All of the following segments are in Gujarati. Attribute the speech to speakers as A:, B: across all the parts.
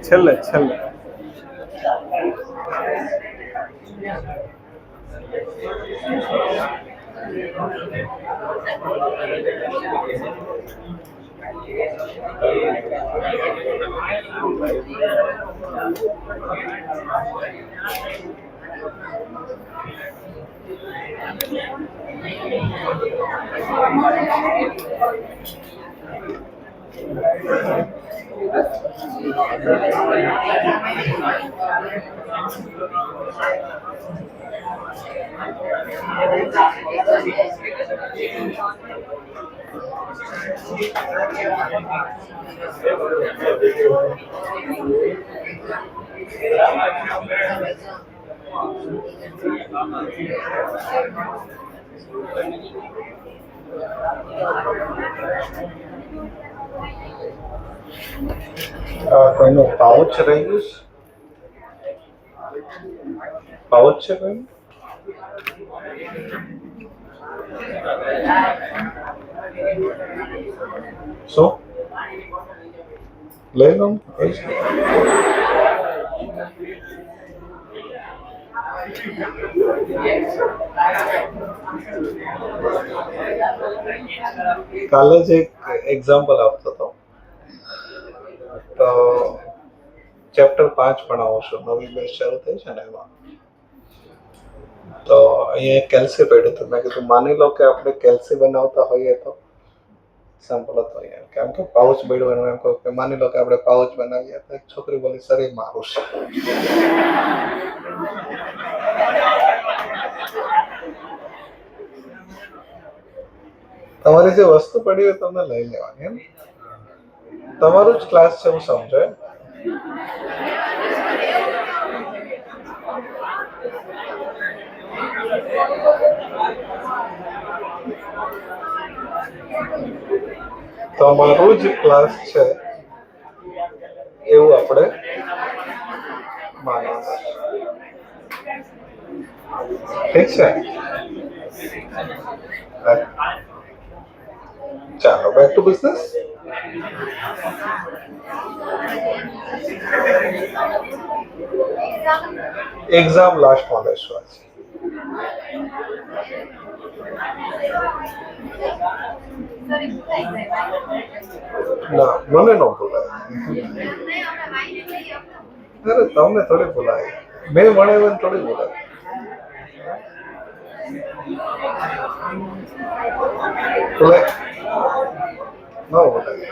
A: છેલ્લે છેલ્લે કોઈનું પાઉચ રહ્યું પાઉચ છે કોઈનું શું લઈ લઉં કાલે જ એક એક્ઝામ્પલ આપતો હતો તો ચેપ્ટર 5 ભણાવું છું નવી બેચ શરૂ થઈ છે ને એમાં તો અહીંયા કેલ્સી પડ્યું હતું મેં કીધું માની લો કે આપણે કેલ્સી બનાવતા હોઈએ તો સેમ્પલ હતો અહીંયા કેમ કે પાઉચ પડ્યું એનું એમ કહું કે માની લો કે આપણે પાઉચ બનાવીએ તો એક છોકરી બોલી શરીર મારું છે તમારી જે વસ્તુ પડી હોય તમને લઈ લેવાની એમ તમારું જ ક્લાસ છે હું સમજો તમારું જ ક્લાસ છે એવું આપણે માનવાનું ઠીક છે ચાલો બેક ટુ બિઝનેસ એક્ઝામ લાસ્ટમાં બેસવા છે ના મને ન ભૂલાય અરે તમને થોડી ભૂલાય મેં ભણાવ્યું થોડી ભૂલાય ભૂલાય ન ભૂલાય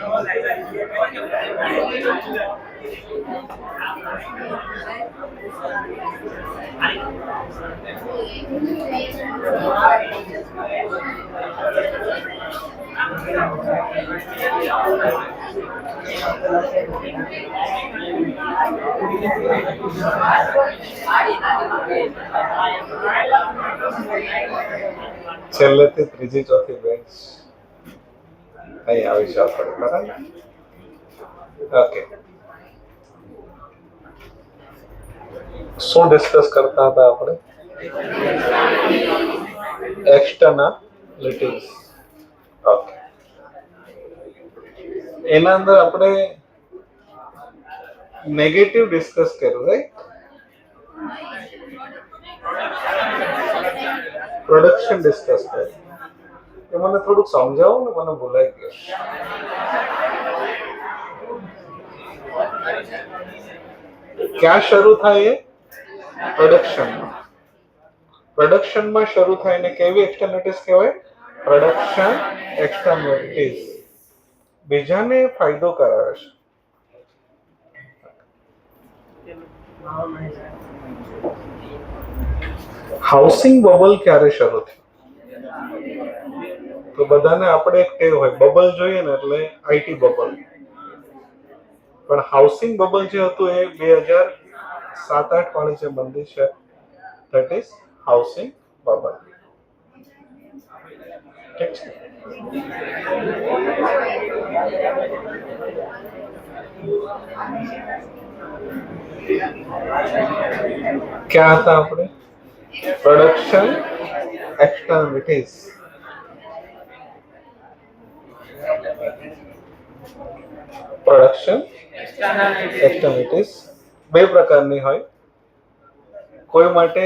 A: છેલ્લેથી ત્રીજી ચોથી બેન્ચ અહીં આવી છે આપણે બરાબર ઓકે શું ડિસ્કસ કરતા હતા આપણે એક્સટર્નાલિટીઝ ઓકે એના અંદર આપણે નેગેટિવ ડિસ્કસ કર્યું રાઈટ પ્રોડક્શન ડિસ્કસ કર્યું એ મને થોડુંક સમજાવો ને મને ભૂલાઈ ગયું ક્યાં શરૂ થાય એ પ્રોડક્શનમાં શરૂ થાય ને કેવી એક્સટર્નાલિટીઝ કહેવાય પ્રોડક્શન એક્સટર્નાલિટીઝ બીજાને ફાયદો કરાવે છે હાઉસિંગ બબલ ક્યારે શરૂ થયું તો બધાને આપણે એક ટેવ હોય બબલ જોઈએ ને એટલે આઈટી બબલ પણ હાઉસિંગ બબલ જે હતું એ 2007-8 વાળી જે મંદી છે ધેટ ઇઝ હાઉસિંગ બબલ ઠીક છે क्या था આપણે પ્રોડક્શન એક્સટર્નાલિટીઝ પ્રોડક્શન એક્સટર્નલિટીઝ બે પ્રકારની હોય. કોઈ માટે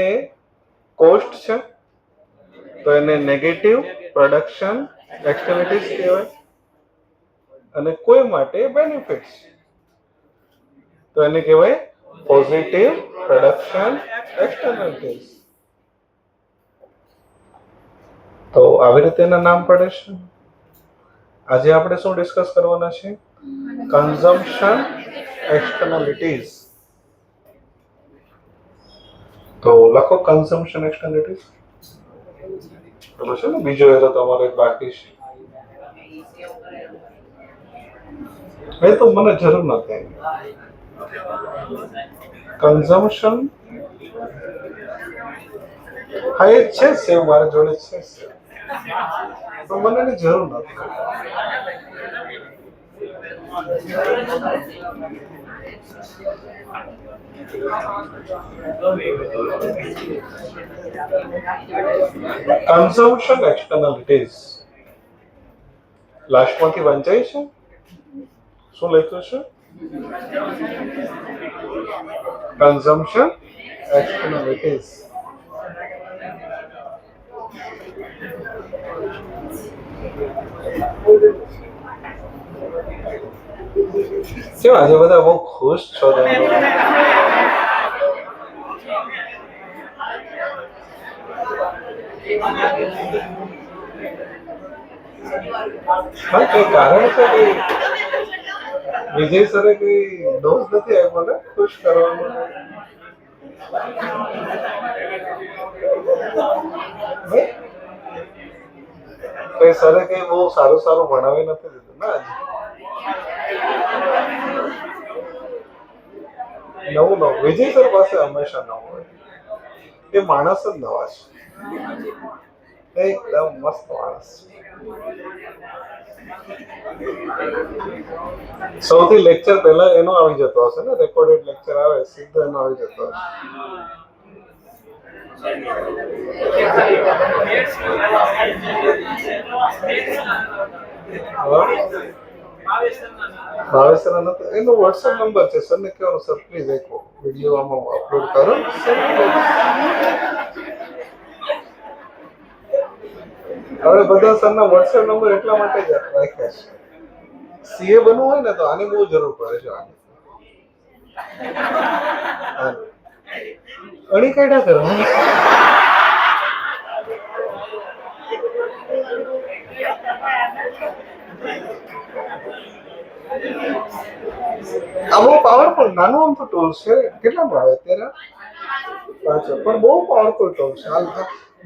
A: કોસ્ટ છે તો એને નેગેટિવ પ્રોડક્શન એક્સટર્નલિટીઝ કહેવાય, અને કોઈ માટે બેનિફિટ્સ તો એને કહેવાય પોઝિટિવ પ્રોડક્શન એક્સટર્નલિટીઝ. તો આવી રીતે એના નામ પડે છે. આજે આપણે શું ડિસ્કસ કરવાના છે? કન્ઝમ્પશન એક્સટર્નલિટીઝ. તો લખો કન્ઝમ્પશન એક્સટર્નલિટીઝ. પેલો છે ને બીજો એ તો તમારો એક બાકી છે. એ તો મને જરૂર નથી. કન્ઝમ્પશન હા એ છે સેવ મારા જોડે છે પણ મને એની જરૂર નથી. કન્ઝમ્પશન એક્સટર્નલિટીઝ લાસ્ટમાંથી વંચાય છે. શું લખ્યું છે? કન્ઝમ્પશન એક્સટર્નલિટીઝ. કેમ આજે બધા બહુ ખુશ છો? હા કઈ કારણ છે કે વિજય સરે કઈ ડોઝ નથી આપ્યો ને ખુશ કરવાનો? કઈ સરે કઈ બહુ સારું સારું ભણાવી નથી દીધું ને આજે? નવું નવું વિજય સર પાસે હંમેશા નવું હોય. એ માણસ જ નવા છે, એકદમ મસ્ત માણસ. સૌથી લેક્ચર પહેલા એનો આવી જતો હશે ને, રેકોર્ડેડ લેક્ચર આવે સીધો એનો આવી જતો હશે. ભાવેશ સર એનો વોટ્સએપ નંબર છે, સરને કહેવાનું સર પ્લીઝ એક વિડીયો આમાં અપલોડ કરો. હવે બધા સરના વોટ્સએપ નંબર એટલા માટે જ રાખ્યા છે. સીએ બનવું હોય ને તો આની બહુ જરૂર પડે છે. અણી કાઢ્યા કરવા આ બહુ પાવરફુલ નાનું આમ તો ટૂલ છે. કેટલામાં આવે અત્યારે? અચ્છા, પણ બહુ પાવરફુલ ટૂલ છે.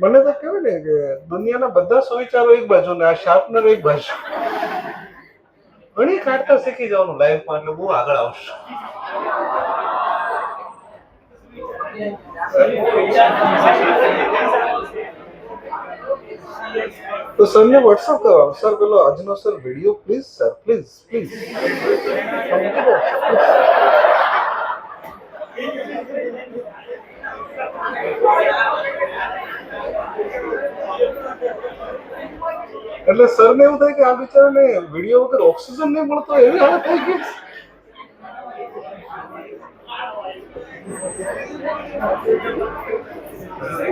A: મને તો કહેવાય ને કે દુનિયાના બધા સુવિચારો એક બાજુ ને આ શાર્પનર એક બાજુ. ઘણી કાઢતા શીખી જવાનું લાઈફમાં એટલે બહુ આગળ આવશે. તો સરને વોટ્સઅપ કરવાનું, સર પેલો આજનો sir video please sir please please. એટલે સર ને એવું થાય કે આ બિચારાને વિડીયો વગર ઓક્સિજન નહીં મળતો એવી હાલત થઈ ગઈ.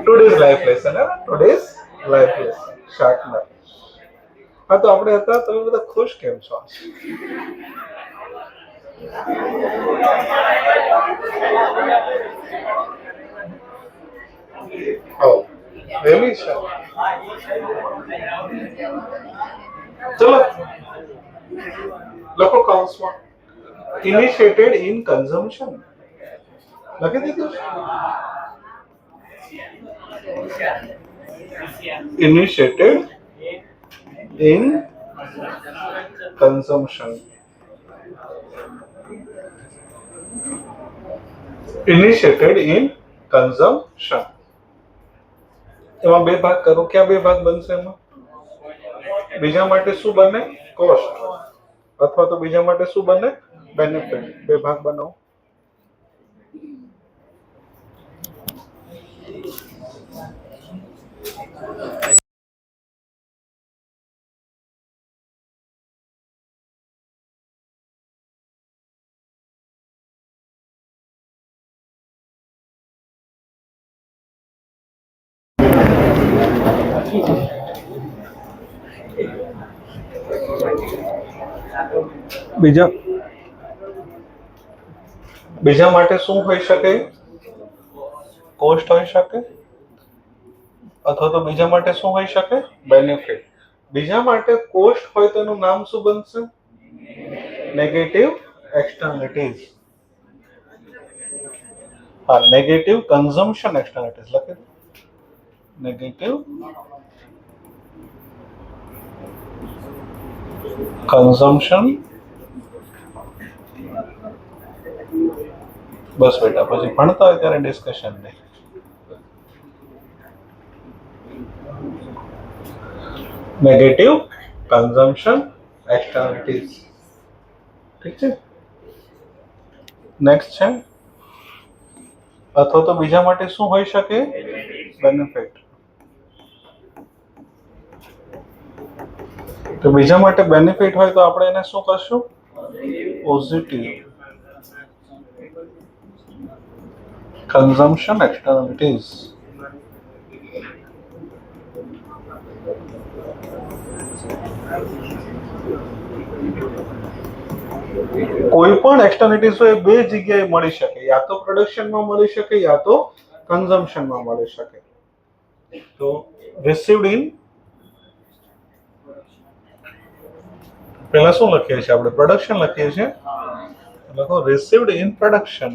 A: ટુડેઝ લાઈફ લેસન હે, ટુડેઝ લાઈફ લેસન શાર્પનર. હા તો આપણે હતા, તમે બધા ખુશ કેમ છો? વેલી છે. ચલો લખો કાઉન્સમાં ઇનિશિએટેડ ઇન કન્ઝમ્પશન. લખી દીધું? Initiated in consumption. Initiated in consumption. એમાં બે ભાગ કરો. ક્યાં બે ભાગ બનશે એમાં? બીજા માટે શું બને? કોસ્ટ. અથવા તો બીજા માટે શું બને? બેનિફિટ. બે ભાગ બનાવો. બીજા માટે શું હોઈ શકે? કોસ્ટ હોઈ શકે, અથવા તો બીજા માટે શું હોઈ શકે? બેનિફિટ. બીજા માટે કોસ્ટ હોય તો એનું નામ શું બનશે? નેગેટિવ એક્સટર્નલિટીઝ. હા, નેગેટિવ કન્ઝમ્પશન એક્સટર્નલિટીઝ લખી દો. Negative consumption. બસ બેટા, પછી ભણતા હોય ત્યારે ડિસ્કશન નહીં. Negative consumption externalities. ઠીક છે. નેક્સ્ટ છે, અથવા તો બીજા માટે શું હોઈ શકે? બેનિફિટ. તો બીજા માટે બેનિફિટ હોય તો આપણે એને શું કરશું? Positive consumption externalities. કોઈ પણ એક્સટર્નલિટીઝ હોય બે જગ્યાએ મળી શકે, યા તો પ્રોડક્શનમાં મળી શકે, યા તો કન્ઝમ્પશનમાં મળી શકે. તો રિસીવ્ડ ઇન, પહેલા શું લખીએ છીએ આપણે? પ્રોડક્શન લખીએ છીએ. લખો રિસીવ્ડ ઇન પ્રોડક્શન.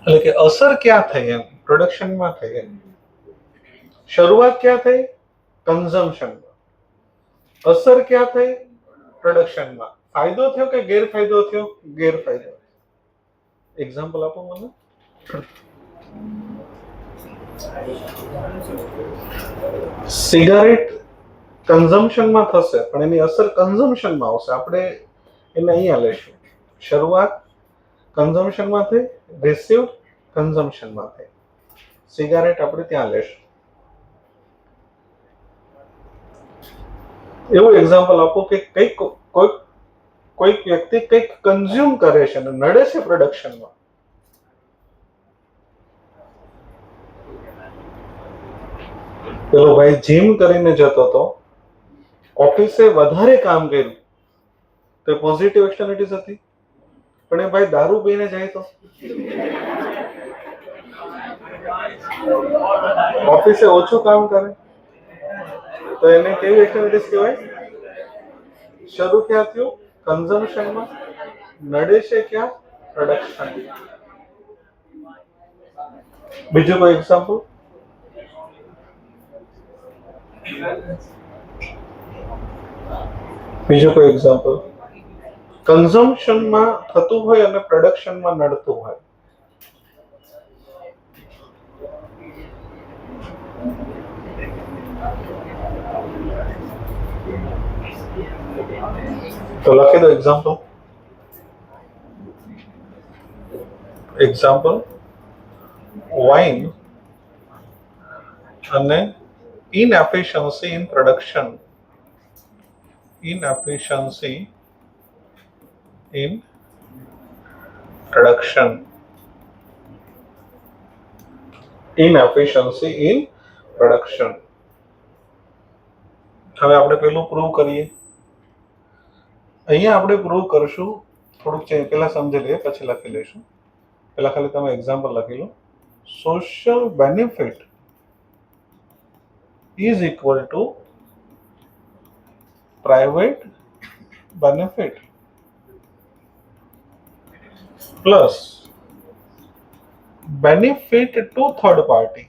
A: એટલે કે અસર ક્યાં થઈ? એમ પ્રોડક્શનમાં થઈ. એમ શરૂઆત ક્યાં થઈ? કન્ઝમ્પશનમાં. અસર ક્યાં થઈ? પ્રોડક્શનમાં. ફાયદો થયો કે ગેરફાયદો થયો? ગેરફાયદો. એક્ઝામ્પલ આપો મને. સિગારેટ કન્ઝમ્પશનમાં થશે પણ એની અસર કન્ઝમ્પશનમાં આવશે. આપણે એને અહીંયા લઈશું. શરૂઆત કન્ઝમ્પશનમાં થઈ, રિસીવ્ડ કન્ઝમ્પશનમાં થઈ. સિગારેટ આપણે ત્યાં લેશું. એવું એક્ઝામ્પલ આપો કે કંઈક કોઈક વ્યક્તિ કંઈક કન્ઝ્યુમ કરે છે અને નડે છે પ્રોડક્શનમાં. પેલો ભાઈ જીમ કરીને જતો હતો, ઓફિસે વધારે કામ કર્યું તો પોઝિટિવ એક્સટર્નલિટીઝ હતી. પણ એ ભાઈ દારૂ પીને જાય તો ઓફિસે ઓછું કામ કરે તો એને કેવી એક્ટિવિટીઝ કહેવાય? શરૂ ક્યાં થયું? કન્ઝમ્પશનમાં. નડે છે ક્યાં? પ્રોડક્શન. બીજું કોઈ એક્ઝામ્પલ? બીજું કોઈ એક્ઝામ્પલ? કન્ઝમ્પશનમાં થતું હોય અને પ્રોડક્શનમાં નડતું હોય. તો લખી દો એક્ઝામ્પલ. એક્ઝામ્પલ વાઇન અને inefficiency in production. Inefficiency in production. Inefficiency in production. હવે આપણે પેલું પ્રૂવ કરીએ. અહીંયા આપણે પ્રૂવ કરશું. થોડુંક પહેલા સમજી લઈએ પછી લખી લઈશું. પહેલા ખાલી તમે એક્ઝામ્પલ લખી લો. Social benefit is equal to private benefit plus benefit to third party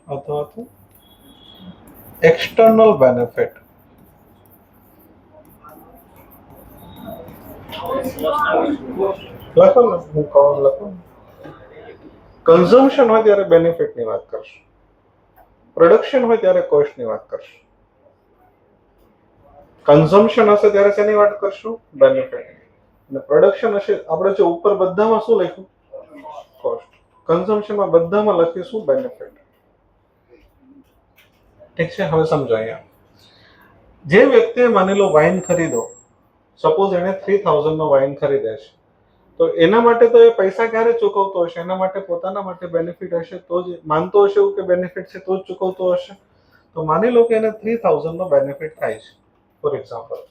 A: અથવા તો external benefit. લખો. કન્ઝમ્પશન હોય ત્યારે બેનિફિટની વાત કરશું, પ્રોડક્શન હોય ત્યારે કોસ્ટની વાત કરશું. કન્ઝમ્પશન હશે ત્યારે શેની વાત કરશું? બેનિફિટ. અને પ્રોડક્શન હશે, આપણે જો ઉપર બધામાં શું લખ્યું? કોસ્ટ. કન્ઝમ્પશનમાં બધામાં લખીશું બેનિફિટ. ઠીક છે. હવે સમજો અહીંયા જે વ્યક્તિએ માની લો વાઇન ખરીદો, સપોઝ એને 3000 નો વાઇન ખરીદે છે તો એના માટે તો એ પૈસા ક્યારે ચૂકવતો હશે? એના માટે પોતાના માટે બેનિફિટ હશે તો જ માનતો હશે એવું કે બેનિફિટ છે તો જ ચૂકવતો હશે. તો માની લો કે એને 3000 નો બેનિફિટ થાય છે ફોર એક્ઝામ્પલ,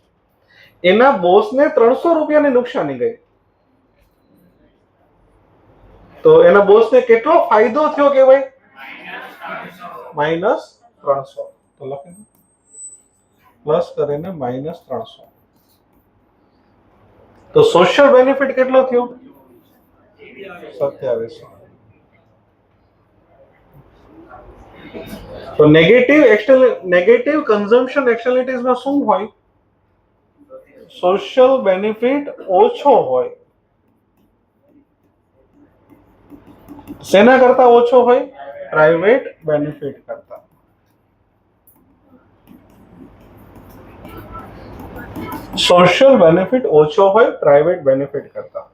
A: એના બોસને 300 રૂપિયાની નુકસાની ગઈ, તો એના બોસને કેટલો ફાયદો થયો કે ભાઈ? -300. તો લખી દો, પ્લસ કરીને -300. તો સોશિયલ બેનિફિટ કેટલો થયો? 2700. તો નેગેટિવ કન્ઝમ્પશન એક્સટર્નલિટીઝમાં શું હોય? સોશિયલ બેનિફિટ ઓછો હોય. શેના કરતા ઓછો હોય? પ્રાઇવેટ બેનિફિટ કરતા. સોશિયલ બેનિફિટ ઓછો હોય પ્રાઇવેટ બેનિફિટ કરતા.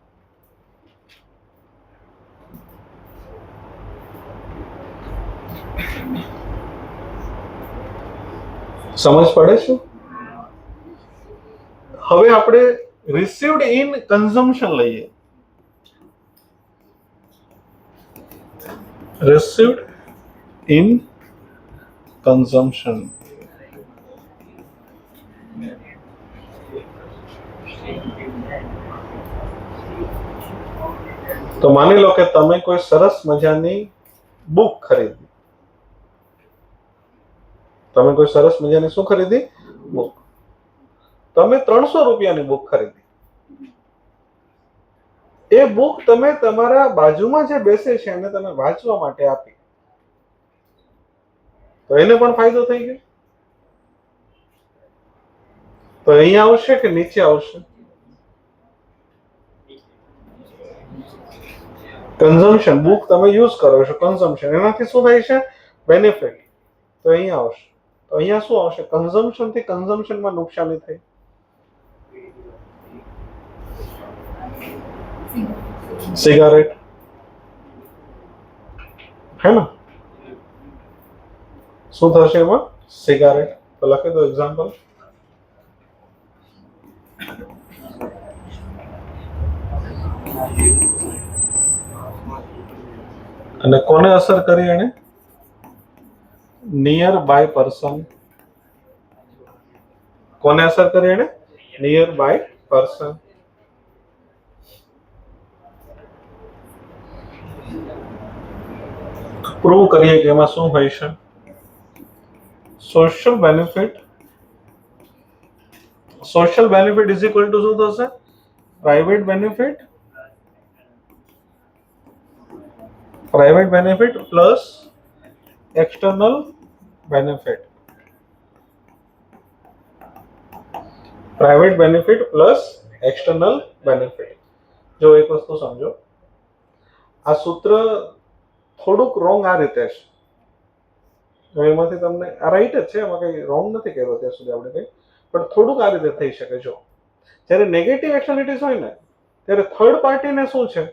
A: સમજ પડે છે? હવે આપણે રિસીવ્ડ ઇન કન્ઝમ્પશન લઈએ. Received in consumption. તો માની લો કે તમે કોઈ સરસ મજાની બુક ખરીદી. તમે કોઈ સરસ મજાની શું ખરીદી? બુક. તમે 300 રૂપિયાની બુક ખરીદી. એ બુક તમે તમારા બાજુમાં જે બેસે છે એને તમે વાંચવા માટે આપી, તો એને પણ ફાયદો થઈ ગયો. તો અહીંયા આવશે કે નીચે આવશે? કન્ઝમ્પશન, બુક તમે યુઝ કરો છો, કન્ઝમ્પશન, એનાથી શું થાય છે? બેનિફિટ. તો અહીંયા આવશે. તો અહીંયા શું આવશે? કન્ઝમ્પશન થી કન્ઝમ્પશનમાં નુકસાની થઈ. સિગારેટ, હે ને? શું થશે એમાં? સિગારેટ. તો લખી દો એક્ઝામ્પલ. અને કોને અસર કરી એને? Nearby person. કોને અસર કરી એને? Nearby person. પ્રૂવ કરીએ કે એમાં શું હોય છે? Social benefit is equal two શું થશે? Private benefit plus external benefit. Private benefit plus external benefit. જો એક વસ્તુ સમજો, આ સૂત્ર થોડુંક રોંગ આ રીતે છે. એમાંથી તમને આ રાઈટ જ છે, એમાં કઈ રોંગ નથી કર્યો ત્યાં સુધી આપણે કઈ, પણ થોડુંક આ રીતે થઈ શકે. જો જ્યારે નેગેટિવ એક્સટર્નલિટીઝ હોય ને ત્યારે થર્ડ પાર્ટીને શું છે?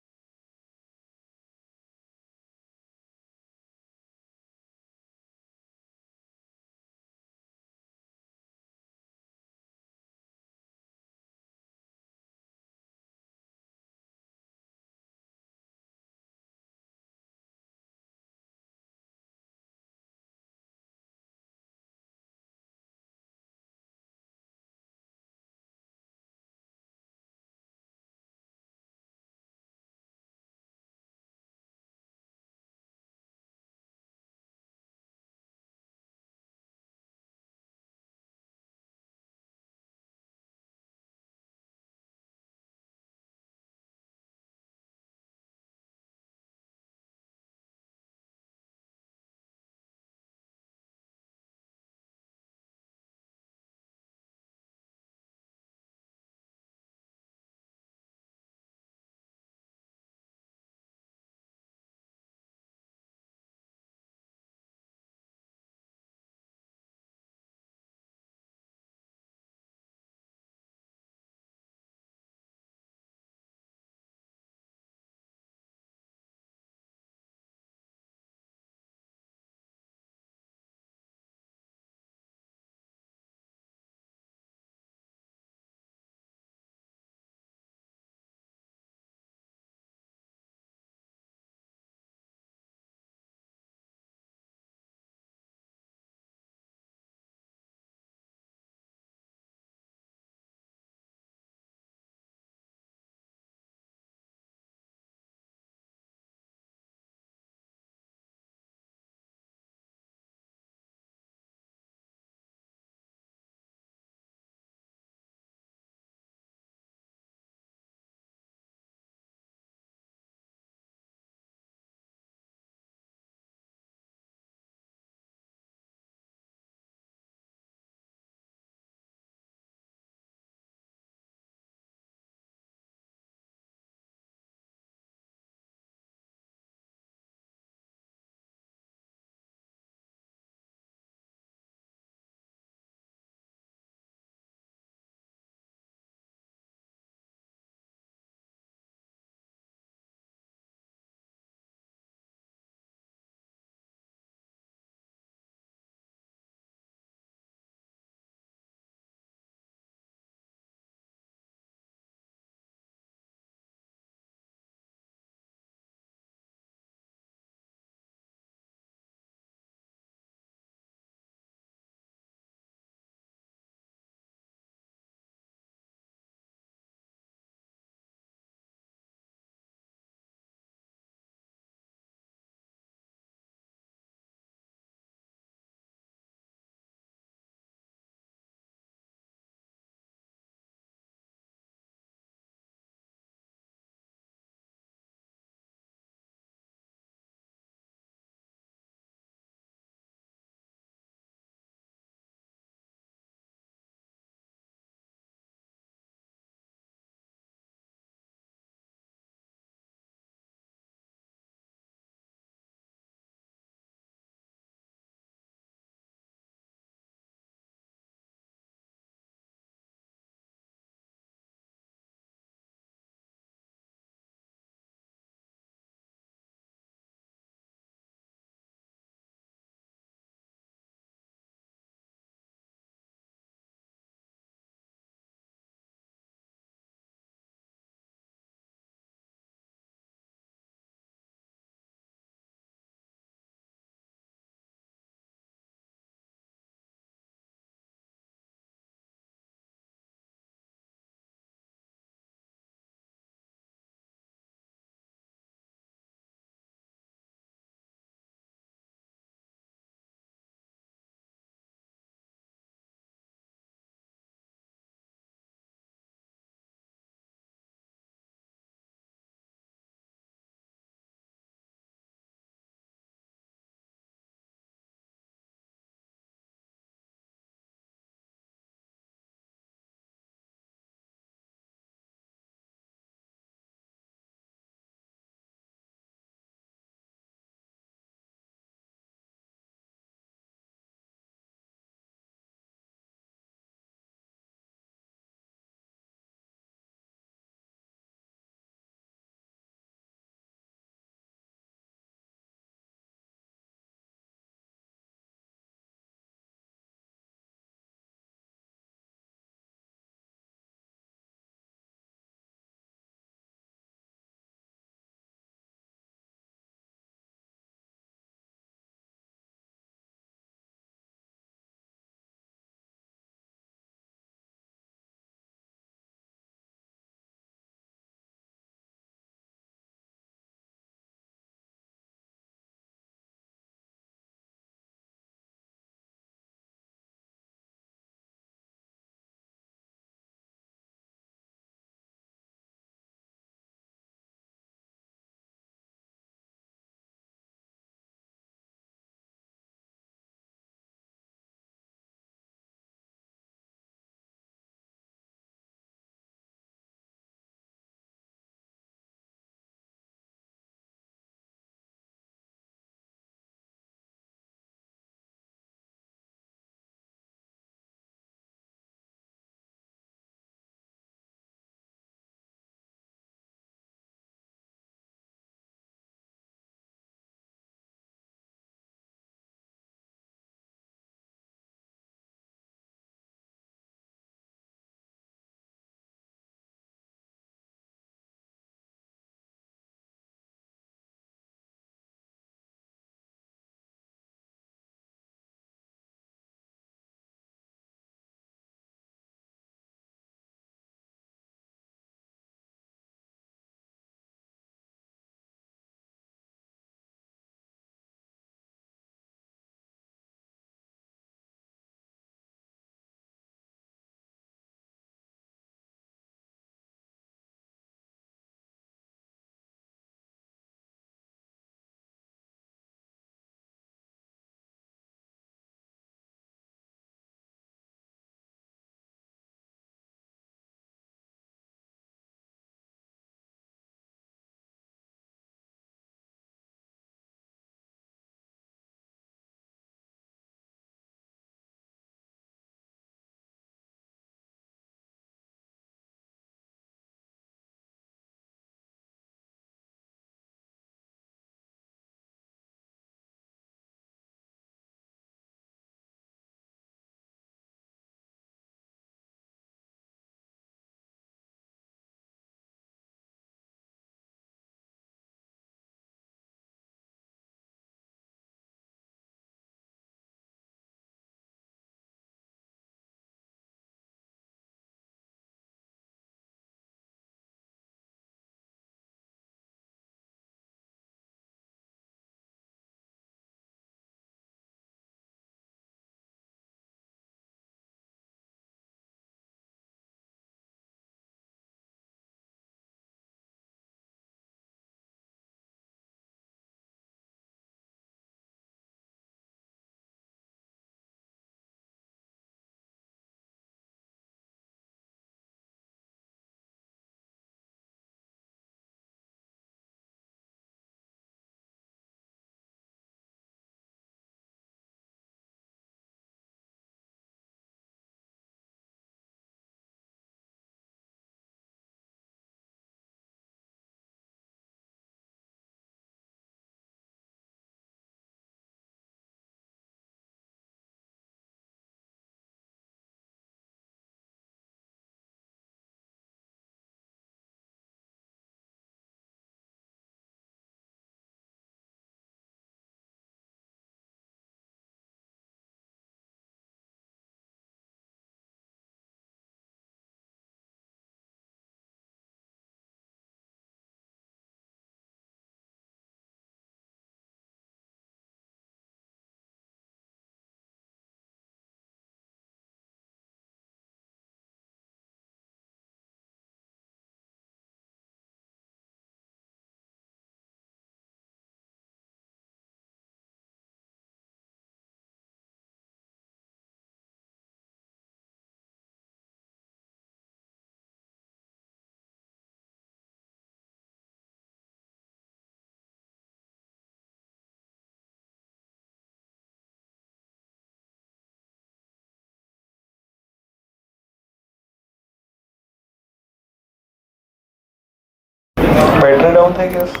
A: બેટરી ડાઉન થઈ ગઈ હશે.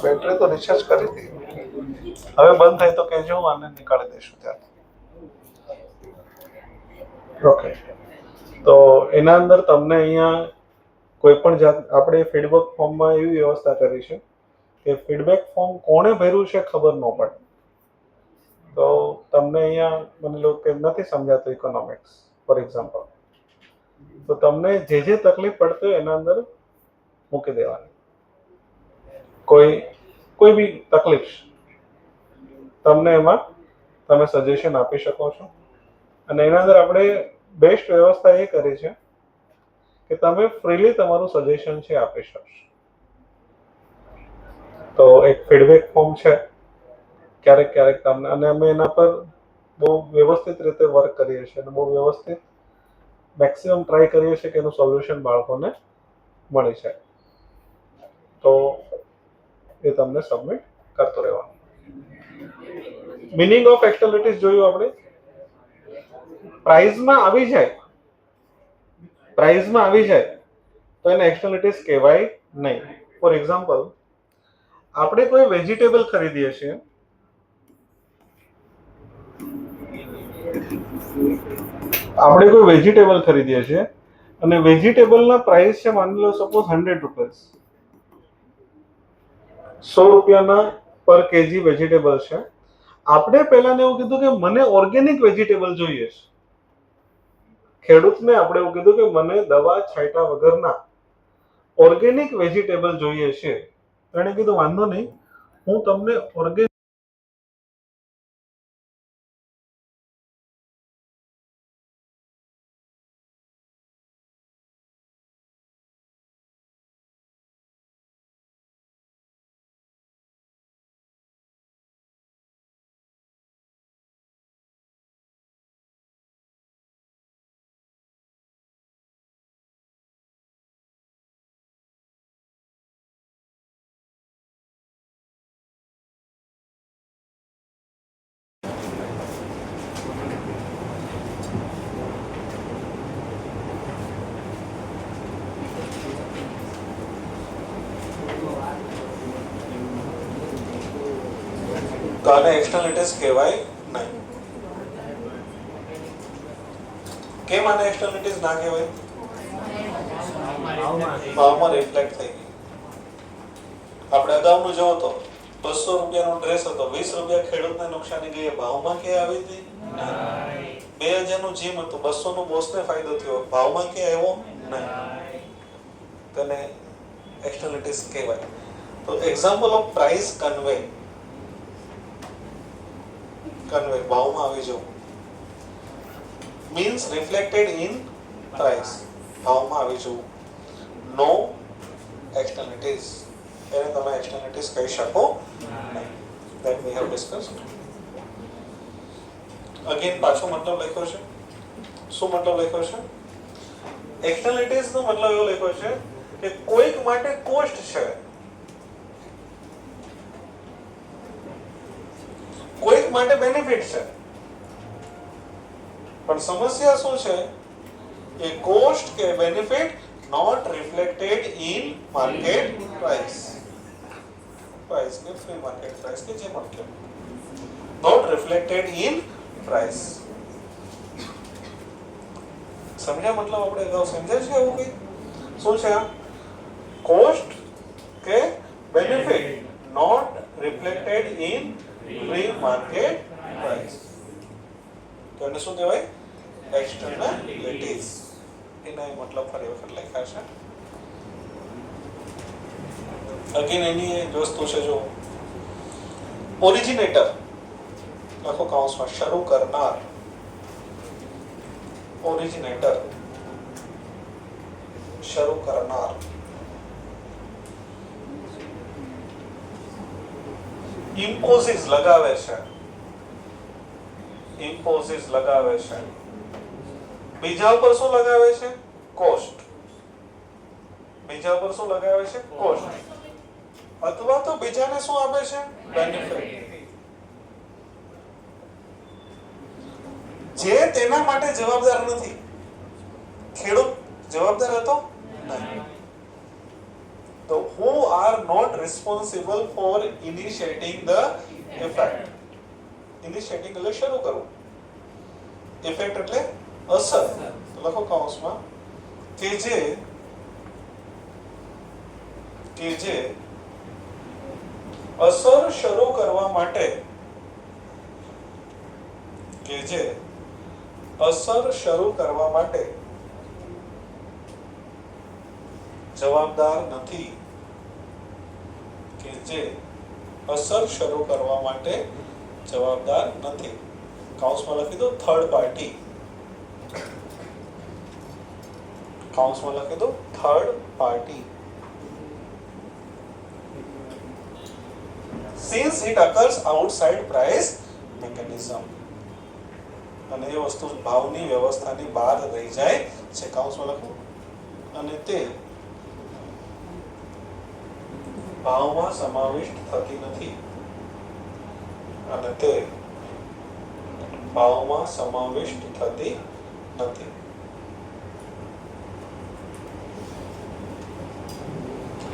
A: બેટરી તો રિચાર્જ કરી હતી. હવે બંધ થાય તો કહેજો, હું આને નીકાળી દઈશું ત્યાં. ઓકે, તો એના અંદર તમને અહીંયા કોઈ પણ જાત આપણે ફીડબેક ફોર્મમાં એવી વ્યવસ્થા કરી છે કે ફીડબેક ફોર્મ કોણે ભર્યું છે ખબર ન પડે. તો તમને અહીંયા મને લો કે નથી સમજાતું ઇકોનોમિક્સ ફોર એક્ઝામ્પલ, તો તમને જે તકલીફ પડતી હોય એના અંદર મૂકી દેવાની. કોઈ બી તકલીફ તમને એમાં તમે સજેશન આપી શકો છો. અને એના અંદર આપણે બેસ્ટ વ્યવસ્થા એ કરી છે કે તમે ફ્રીલી તમારું સજેશન છે આપી શકશો. તો એક ફીડબેક ફોર્મ છે ક્યારેક તમને, અને અમે એના પર બહુ વ્યવસ્થિત રીતે વર્ક કરીએ છીએ અને બહુ વ્યવસ્થિત મેક્સિમમ ટ્રાય કરીએ છીએ કે એનું સોલ્યુશન બાળકોને મળી જાય. તો એ તમને સબમિટ કરતો રહેવાનું. મિનિંગ ઓફ એક્સટર્નલિટીઝ જોયું આપણે. પ્રાઇઝમાં આવી જાય તો એને એક્સટર્નલિટીઝ કહેવાય નહીં. ફોર એક્ઝામ્પલ, આપણે કોઈ વેજીટેબલ ખરીદીએ છીએ, અને વેજીટેબલના પ્રાઇસ છે માની લો સપોઝ 100 રૂપીસ. 100 રૂપિયાના પર કેજી વેજીટેબલ છે. આપણે પહેલાને એવું કીધું કે મને ઓર્ગેનિક વેજીટેબલ જોઈએ છે. ખેડૂતને આપણે એવું કીધું કે મને દવા છાંટ્યા વગરના ઓર્ગેનિક વેજીટેબલ જોઈએ છે. એણે કીધું વાંધો નહીં, હું તમને ઓર્ગેનિક તો આને એક્સટર્નલિટીઝ કહેવાય નહીં. કેમ આને એક્સટર્નલિટીઝ ના કહેવાય? ભાવમાં રિફ્લેક્ટ થઈ ગઈ. આપણે અગાઉનું જોવો તો 200 રૂપિયાનો ડ્રેસ હતો, 20 રૂપિયા ખેડૂતને નુકસાની ગઈ, ભાવમાં કે આવી હતી? 2000 નું જીમ હતું, 200 નું બોસને ફાયદો થયો, ભાવમાં કે આવ્યો નહીં. તેને એક્સટર્નલિટીઝ કહેવાય. તો એક્ઝામ્પલ ઓફ પ્રાઇસ કન્વે ભાવમાં આવી જવું means reflected in price, ભાવમાં આવી જવું. નો externalities, એને તમે externalities કહી શકો નહીં. that we have discussed. again પાછો મતલબ લખ્યો છે. શું મતલબ લખ્યો છે? externalities નો મતલબ એવો લખ્યો છે કે કોઈક માટે કોસ્ટ છે, કોઈક માટે બેનિફિટ છે, પણ સમસ્યા શું છે? એ કોસ્ટ કે benefit not reflected in market price કે ફ્રી માર્કેટ પ્રાઇસ કે જે પણ કે નોટ રિફ્લેક્ટેડ ઇન પ્રાઇસ. સમજ્યા મતલબ? આપણે અગાઉ સમજ્યા છે એવું કઈ શું છે? કોસ્ટ કે benefit not reflected in free market price. તો એને શું કહેવાય? એક્સટર્નલિટીઝ. એના મતલબ ફરી વખત લખ્યા છે. અગેન એની વસ્તુ છે જો ઓરિજિનેટર લખો કૌંસમાં, શરૂ કરનાર. ઓરિજિનેટર શરૂ કરનાર. ઇમ્પોઝિસ લગાવે છે, બીજા ઉપર શું લગાવે છે? કોસ્ટ. બીજા ઉપર શું લગાવે છે? કોસ્ટ. અથવા તો બીજાને શું આપે છે? બેનિફિટ. જે તેના માટે જવાબદાર નથી. ખેડૂત જવાબદાર હતો નહીં. તો હું are not responsible for initiating the effect. Initiating એટલે શરૂ કરવું, effect એટલે અસર. લખો કૌંસમાં કે જે અસર શરૂ કરવા માટે જવાબદાર નથી. કૌંસમાં લખી દો third party. Since it occurs outside price mechanism. અને એ વસ્તુ ભાવની વ્યવસ્થાની બહાર રહી જાય છે. કૌંસમાં લખો અને તે ભાવમાં સમાવિષ્ટ થતી નથી.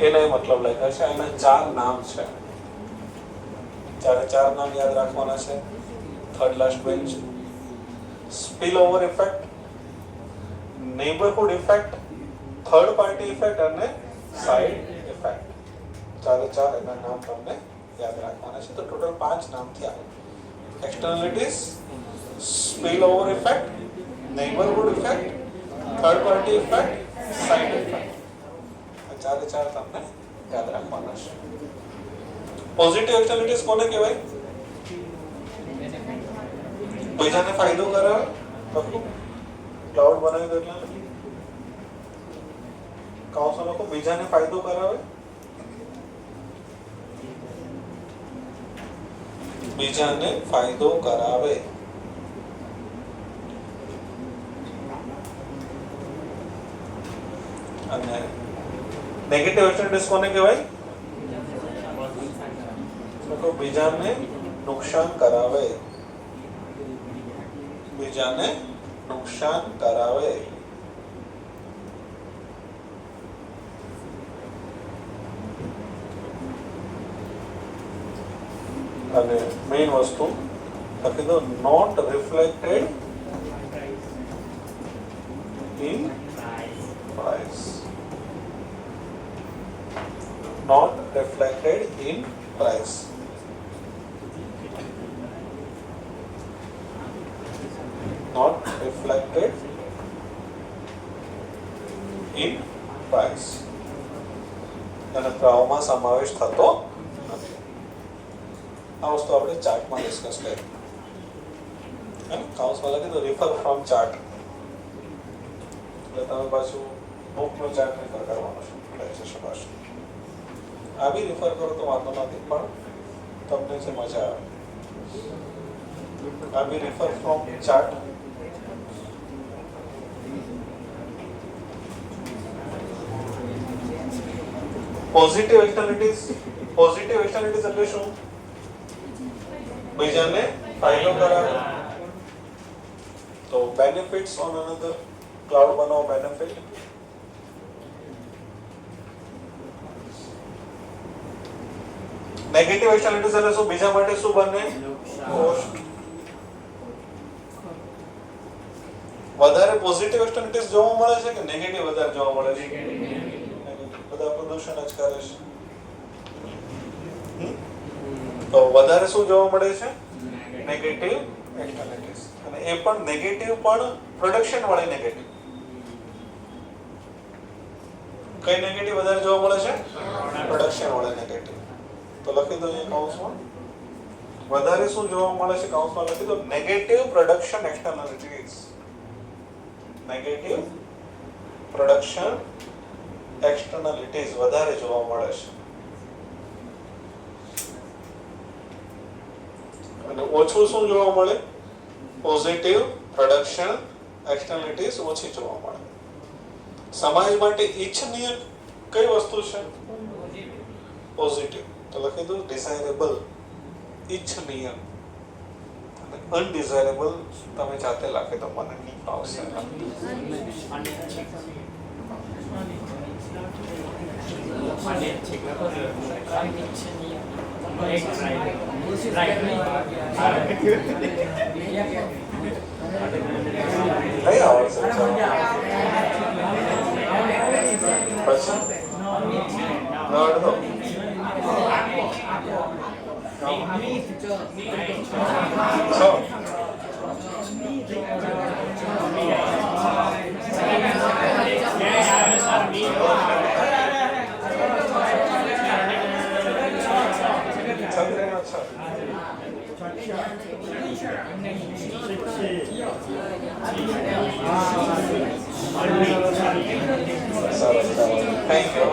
A: એનો મતલબ લખ્યા છે. એના 4 નામ છે. ચાર નામ યાદ રાખવાના છે. Third last bench, spill over effect, neighbourhood effect, third party effect અને સાઇડ ઇફેક્ટ. ચાર એના નામ તમને યાદ રાખવાના છે. તો ટોટલ 5 નામ થયા. Externalities, spill over effect, neighbourhood effect, third party effect, side effect. ચાર તમને યાદ રાખવાના છે. પોઝિટિવ એક્સટર્નલિટીઝ કોને કહેવાય? બીજાને ફાયદો કરાવે. ક્લાઉડ બનાવી દો એટલે કૌંસમાં લખો બીજાને ફાયદો કરાવે. અને નેગેટિવ એક્સટર્નલિટીઝ કોને કહેવાય? તો બીજાને નુકસાન કરાવે. અને મેઇન વસ્તુ લખી દો નોટ રિફ્લેક્ટેડ ઇન પ્રાઇસ. અને ભાવમાં સમાવેશ થતો નથી. આ વસ્તુ આપણે ચાર્ટમાં ડિસ્કસ કરી. કૌંસમાં લખી દો રિફર ફ્રોમ ચાર્ટ. એટલે તમે પાછું બુકનો ચાર્ટ રિફર કરવાનો છે. આ બી રિફર કરો તો વાંધો નથી, પણ તમને જે મજા આવે. આ બી રિફર ફ્રોમ ચાર્ટ. પોઝિટિવ એક્સટર્નલિટીઝ એટલે શું? બીજાને ફાયદો કરાવે. તો બેનિફિટ્સ ઓન અનધર. ક્લાઉડ બનાવો બેનિફિટ. નેગેટિવ એક્સટર્નલિટીઝ એટલે શું? બીજા માટે શું બને? કોસ્ટ. વધારે પોઝિટિવ એક્સટર્નલિટીઝ જોવા મળે છે કે નેગેટિવ વધારે જોવા મળે છે? બધા પ્રદૂષણ જ કરે છે. તો વધારે શું જોવા મળે છે? નેગેટિવ એક્સટર્નલિટીઝ. અને એ પણ નેગેટિવ પણ પ્રોડક્શન વાળી નેગેટિવ. કઈ નેગેટિવ વધારે જોવા મળે છે? પ્રોડક્શન વાળી નેગેટિવ. તો લખી દો અહીંયા કૌંસમાં વધારે શું જોવા મળે છે? કૌંસમાં લખી દો નેગેટિવ પ્રોડક્શન એક્સટર્નલિટીઝ. વધારે જોવા મળે છે. અને ઓછું શું જોવા મળે? પોઝિટિવ પ્રોડક્શન એક્સટર્નલિટીઝ ઓછી જોવા મળે. સમાજ માટે ઈચ્છનીય કઈ વસ્તુ છે? પોઝિટિવ. તો લખી દો ડિઝાયરેબલ, ઈચ્છનીય. અને અનડિઝાયરેબલ તમે જાતે લખી દો, મને નહીં આવશે. નહીં આવડશે પછી નડ દો Thank you.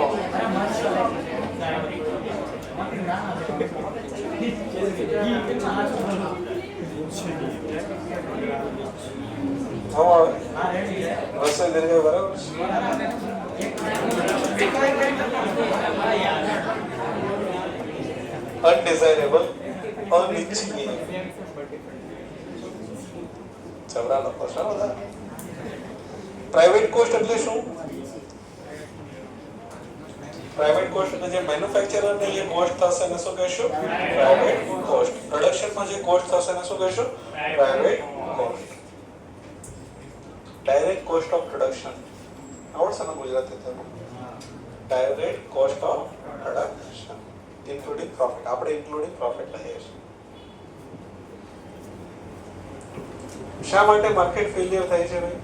A: રસોઈ દરગાહ બરાબર અનડિઝાયરેબલ અનિચ્છનીય ચવડા લખો છો બધા પ્રાઇવેટ કોસ્ટ એટલે શું પ્રાઇવેટ કોસ્ટ એટલે જે મેન્યુફેક્ચરર ને જે કોસ્ટ થશે એને શું કહેશું પ્રાઇવેટ કોસ્ટ પ્રોડક્શન માં જે કોસ્ટ થશે એને શું કહેશું private cost direct cost of production આવડશે ને ગુજરાતી તમે direct cost of production including profit આપણે ઇન્ક્લુડિંગ પ્રોફિટ લઈએ છીએ શા માટે માર્કેટ ફેલિયર થાય છે ભાઈ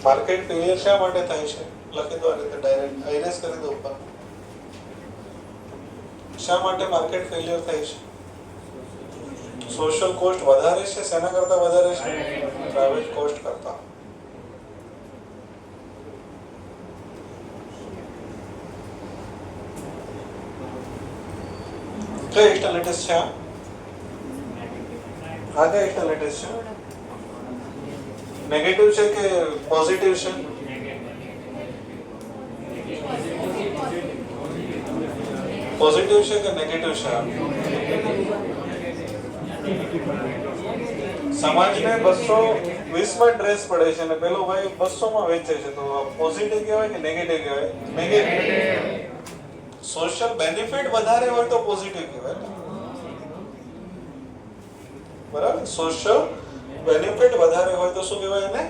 A: માર્કેટ ફેલિયર શા માટે થાય છે લખી દો આ રીતે ડાયરેક્ટ આઈરેસ કરી દો ઉપર શા માટે માર્કેટ ફેલિયર થાય છે સોશિયલ કોસ્ટ વધારે છે શેના કરતા વધારે છે પ્રાઇવેટ કોસ્ટ કરતા કઈ એક્સટર્નલિટીઝ છે આ કઈ એક્સટર્નલિટીઝ છે નેગેટિવ છે કે પોઝિટિવ છે પોઝિટિવ છે કે નેગેટિવ છે સમાજને 220 માં ડ્રેસ પડે છે અને પેલો ભાઈ 200 માં વેચે છે તો પોઝિટિવ કહેવાય કે નેગેટિવ કહેવાય નેગેટિવ સોશિયલ બેનિફિટ વધારે હોય તો પોઝિટિવ કહેવાય બરાબર સોશિયલ બેનિફિટ વધારે હોય તો શું કહેવાય એને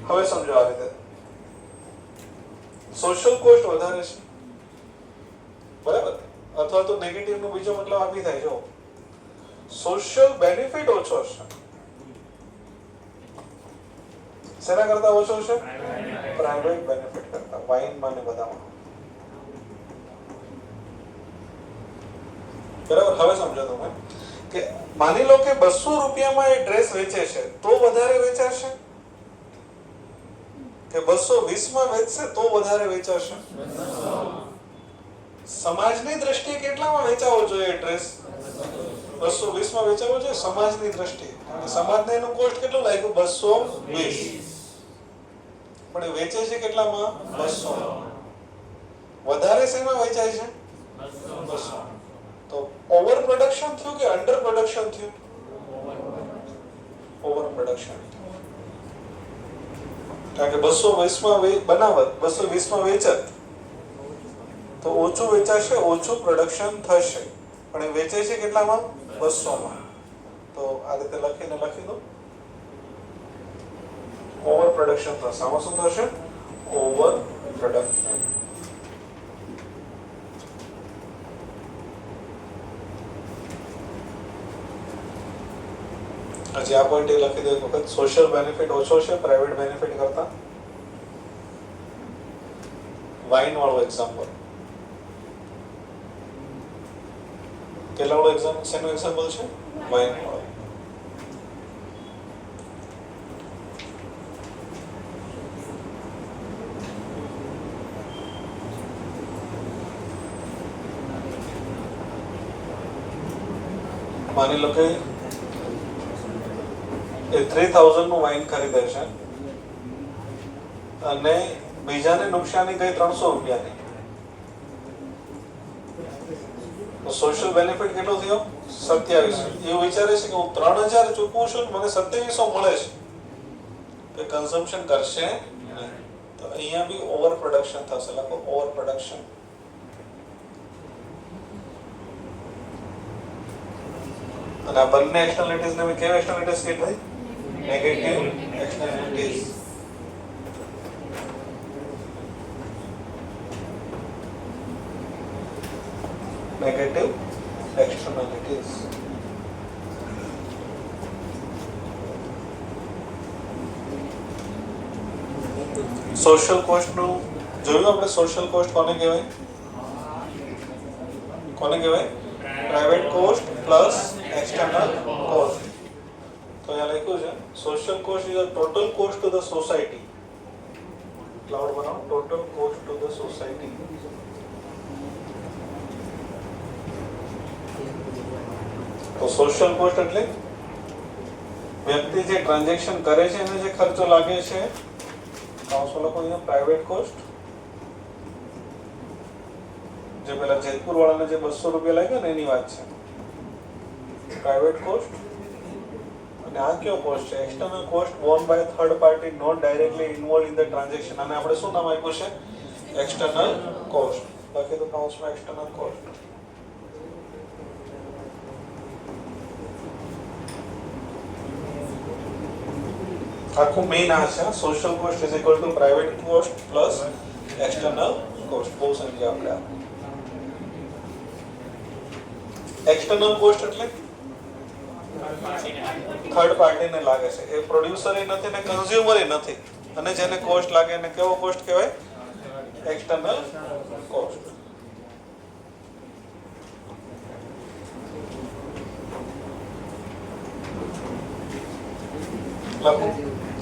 A: હવે સમજો આ રીતે સોશિયલ કોસ્ટ વધારે છે બરાબર અથવા તો નેગેટિવ નો બીજો મતલબ આ બી થાય જો સોશિયલ બેનિફિટ ઓછો છે શેના કરતા ઓછો છે પ્રાઇવેટ બેનિફિટ કરતા વાઇન માં ને બધામાં બરાબર હવે સમજો તમે કે માની લો કે 200 રૂપિયામાં એ ડ્રેસ વેચે છે તો વધારે વેચાશે કે 220 માં વેચશે તો વધારે વેચાશે સમાજની દ્રષ્ટિએ કેટલામાં વેચાવો જોઈએ ડ્રેસ 220 માં વેચાવો જોઈએ સમાજની દ્રષ્ટિએ સમાજને એનું કોસ્ટ કેટલું લાગ્યું 220 પણ એ વેચે છે કેટલામાં 200 વધારે શેમાં વેચાય છે 200 તો ઓવર પ્રોડક્શન થયું કે અંડર પ્રોડક્શન થયું ઓવર પ્રોડક્શન કારણ કે 220 માં બનાવત 220 માં વેચત તો ઓછું વેચાશે ઓછું પ્રોડક્શન થશે પણ એ વેચે છે કેટલામાં 200 માં તો આ રીતે લખીને લખી દો ઓવર પ્રોડક્શન થશે આમાં શું થશે ઓવર પ્રોડક્શન હજી આ પોઈન્ટ એ લખી દો એક વખત સોશિયલ બેનિફિટ ઓછો છે પ્રાઇવેટ બેનિફિટ કરતા વાઇન વાળો એક્ઝામ્પલ કેટલા વાળો એક્ઝામ્પલ શેનો એક્ઝામ્પલ છે વાઇન વાળો માની લો કે 3000 નું વાઇન ખરીદે છે અને બીજાને નુકસાની ગઈ 300 રૂપિયાની તો સોશિયલ બેનિફિટ કેટલો થયો 2700 એવું વિચારે છે કે હું 3000 ચૂકવું છું મને 2700 મળે છે તો કન્ઝમ્પશન કરશે નહીં તો તો અહીંયા બી ઓવર પ્રોડક્શન થશે, લખો ઓવર પ્રોડક્શન. અને આ બંને એક્સટર્નલિટીઝ ને કેવી એક્સટર્નલિટીઝ કહેવાય? Negative externalities. Negative externalities. Social cost નું જોયું આપણે. સોશિયલ કોસ્ટ કોને કહેવાય? કોને કહેવાય? Private cost plus external cost. તો અહીંયા લખ્યું છે social cost is a total cost to the society. Cloud બનાવો, total cost to the society. તો સોશિયલ કોસ્ટ એટલે વ્યક્તિ જે ટ્રાન્ઝેક્શન કરે છે એને જે ખર્ચો લાગે છે. કાઉન્સલ લોકો અહીંયા પ્રાઇવેટ કોસ્ટ, જે પેલા જેતપુર વાળાને જે 200 રૂપિયા લાગ્યા ને એની વાત છે, પ્રાઇવેટ કોસ્ટ. અને આ કયો કોસ્ટ છે? External cost borne by third party not directly involve in the transaction. અને આપણે શું નામ આપ્યું છે? External cost. બાકી તો કાઉન્સમાં એક્સટર્નલ કોસ્ટ. આખું મેઇન આ છે social cost is equal to private cost plus external cost. બહુ સમજ્યા આપણે. એક્સટર્નલ કોસ્ટ એટલે થર્ડ પાર્ટીને લાગે છે. એ પ્રોડ્યુસર નથી ને કન્ઝ્યુમર નથી. અને જેને કોસ્ટ લાગે એને કેવો કોસ્ટ કહેવાય? External cost.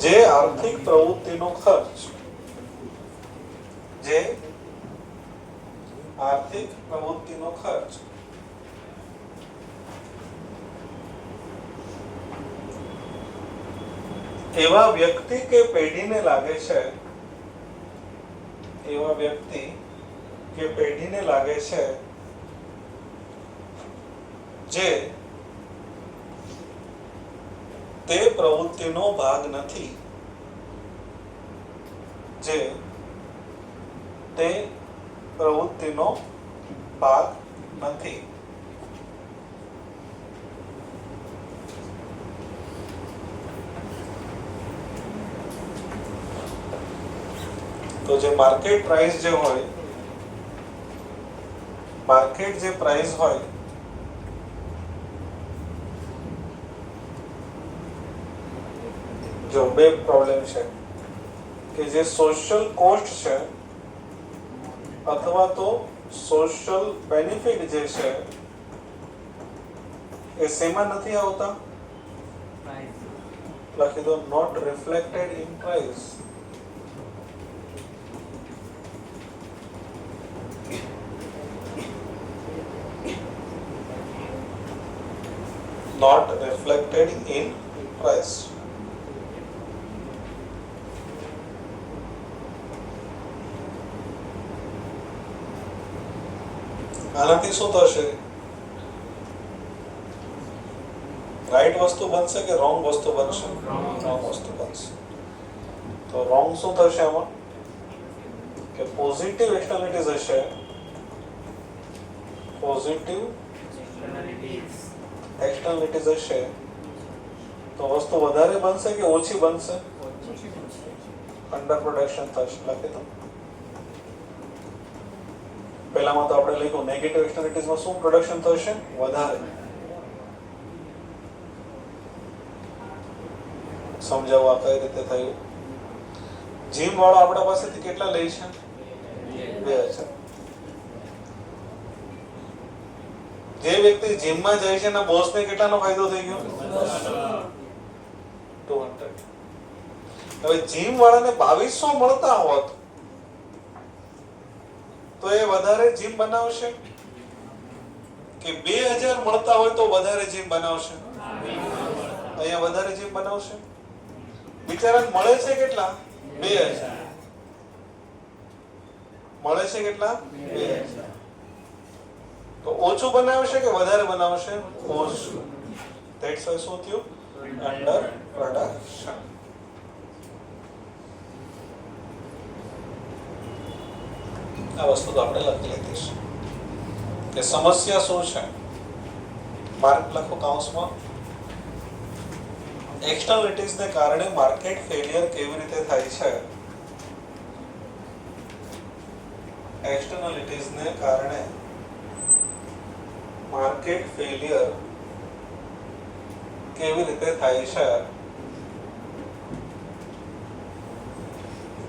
A: જે આર્થિક પ્રવૃત્તિનો ખર્ચ, જે આર્થિક પ્રવૃત્તિનો ખર્ચ એવા વ્યક્તિ કે પેઢીને લાગે છે, એવા વ્યક્તિ કે પેઢીને લાગે છે જે તે પ્રવૃત્તિનો ભાગ નથી, જે તે પ્રવૃત્તિનો ભાગ નથી. તો જે માર્કેટ પ્રાઇસ જે હોય, માર્કેટ જે પ્રાઇસ હોય, જો બે પ્રોબ્લેમ છે કે જે સોશિયલ કોસ્ટ છે અથવા તો સોશિયલ બેનિફિટ જે છે એ શેમાં નથી આવતા? લખી દો not reflected in price. Not reflected in price. આનાથી શું થશે? રાઈટ વસ્તુ બનશે કે રોંગ વસ્તુ બનશે? રોંગ વસ્તુ બનશે. તો રોંગ શું થશે આમાં? કે પોઝિટિવ એક્સટર્નલિટીઝ હશે, પોઝિટિવ એક્સટર્નલિટીઝ હશે તો વસ્તુ વધારે બનશે કે ઓછી બનશે? અંડર પ્રોડક્શન થશે. લખી દો. પહેલામાં તો આપણે લખ્યું નેગેટિવ એક્સટર્નલિટીઝમાં શું પ્રોડક્શન થશે? વધારે. સમજાવવા કઈ રીતે થયું? જીમ વાળો આપણા પાસેથી કેટલા લે છે? 2000. જે વ્યક્તિ જીમમાં જાય છે એના બોસને કેટલાનો ફાયદો થઈ ગયો? 200. હવે જીમ વાળાને 2200 મળતા હોત તો એ વધારે જીમ બનાવશે કે 2000 મળતા હોય તો વધારે જીમ બનાવશે? અહીંયા વધારે જીમ બનાવશે. બિચારાને મળે છે કેટલા? 2000. મળે છે કેટલા? 2000. તો ઓછું બનાવશે કે વધારે બનાવશે? ઓછું. ધેટ્સ વાય શું થયું? Under production. આ વસ્તુ તો આપણે લખી લીધી છે કે સમસ્યા શું છે. માર્ક લખો કૌંસમાં. એક્સટર્નલિટીઝને કારણે માર્કેટ ફેલિયર કેવી રીતે થાય છે. એક્સટર્નલિટીઝને કારણે માર્કેટ ફેલિયર કેવી રીતે થાય છે.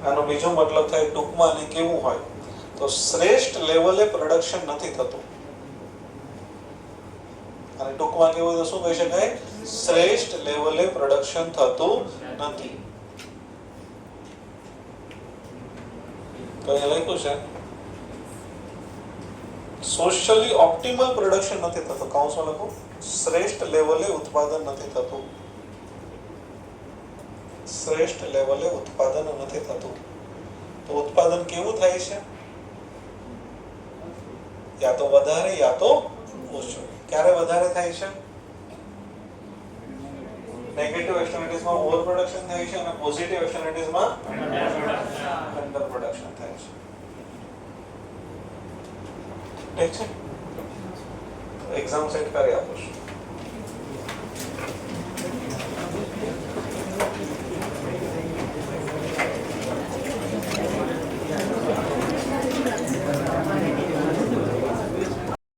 A: આનો બીજો મતલબ થાય ટૂંકમાં અને કેવું હોય તો શ્રેષ્ઠ લેવલે પ્રોડક્શન નથી થતું. અને ટૂંકમાં કેવું તો શું કહી શકાય, શ્રેષ્ઠ લેવલે પ્રોડક્શન થતું નથી. તો અહીંયા લખ્યું છે સોશિયલી ઓપ્ટિમલ પ્રોડક્શન નથી થતું. કૌંસમાં લખો શ્રેષ્ઠ લેવલે ઉત્પાદન નથી થતું. શ્રેષ્ઠ લેવલે ઉત્પાદન નથી થતું. તો ઉત્પાદન કેવું થાય છે, યા તો વધારે યા તો ઓછું. ક્યારે વધારે થાય છે, નેગેટિવ એક્સટર્નલિટીઝમાં ઓવર પ્રોડક્શન થાય છે અને પોઝિટિવ એક્સટર્નલિટીઝમાં અંડર પ્રોડક્શન થાય છે. ઠીક છે, એક્ઝામ સેટ કરી આપું છું.